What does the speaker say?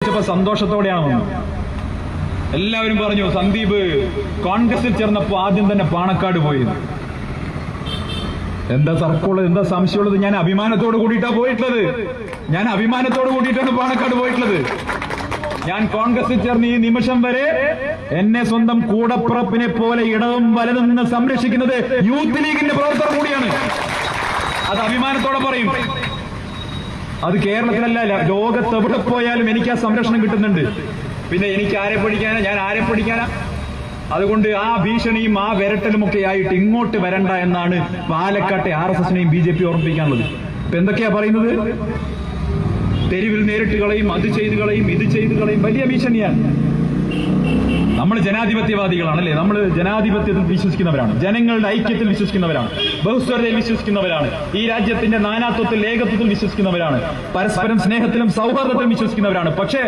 വിളിച്ചപ്പോ സന്തോഷത്തോടെയാണ്. എല്ലാവരും പറഞ്ഞു സന്ദീപ് കോൺഗ്രസിൽ ചേർന്നപ്പോ ആദ്യം തന്നെ പാണക്കാട് പോയി. എന്താ തർക്കമുള്ളത്, എന്താ സംശയമുള്ളത്? ഞാൻ അഭിമാനത്തോട് കൂടിയിട്ടാണ് പോയിട്ടുള്ളത്. ഞാൻ അഭിമാനത്തോട് കൂടിയിട്ടാണ് പാണക്കാട് പോയിട്ടുള്ളത്. ഞാൻ കോൺഗ്രസിൽ ചേർന്ന് ഈ നിമിഷം വരെ എന്നെ സ്വന്തം കൂടപ്പുറപ്പിനെ പോലെ ഇടവും വലതും നിന്ന് സംരക്ഷിക്കുന്നത് യൂത്ത് ലീഗിന്റെ പ്രവർത്തകർ കൂടിയാണ്. അത് അഭിമാനത്തോടെ പറയും. അത് കേരളത്തിലല്ല, ലോകത്ത് എവിടെ പോയാലും എനിക്ക് ആ സംരക്ഷണം കിട്ടുന്നുണ്ട്. പിന്നെ എനിക്ക് ആരെ പഠിക്കാനാ, ഞാൻ ആരെ പഠിക്കാനാ? അതുകൊണ്ട് ആ ഭീഷണിയും ആ വിരട്ടലും ഒക്കെ ആയിട്ട് ഇങ്ങോട്ട് വരണ്ട എന്നാണ് പാലക്കാട്ടെ RSSനെയും BJP ഓർമ്മിപ്പിക്കാനുള്ളത്. ഇപ്പൊ എന്തൊക്കെയാ പറയുന്നത്? തെരുവിൽ നേരിട്ട് കളയും, അത് ചെയ്ത് കളയും, ഇത് ചെയ്ത് കളയും. വലിയ ഭീഷണിയാണ്. നമ്മൾ ജനാധിപത്യവാദികളാണല്ലേ, നമ്മൾ ജനാധിപത്യത്തിൽ വിശ്വസിക്കുന്നവരാണ്, ജനങ്ങളുടെ ഐക്യത്തിൽ വിശ്വസിക്കുന്നവരാണ്, ബഹുസ്വരതയിൽ വിശ്വസിക്കുന്നവരാണ്, ഈ രാജ്യത്തിന്റെ നാനാത്വത്തിൽ ഏകത്വത്തിൽ വിശ്വസിക്കുന്നവരാണ്, പരസ്പരം സ്നേഹത്തിലും സൗഹാർദ്ദത്തിലും വിശ്വസിക്കുന്നവരാണ്. പക്ഷേ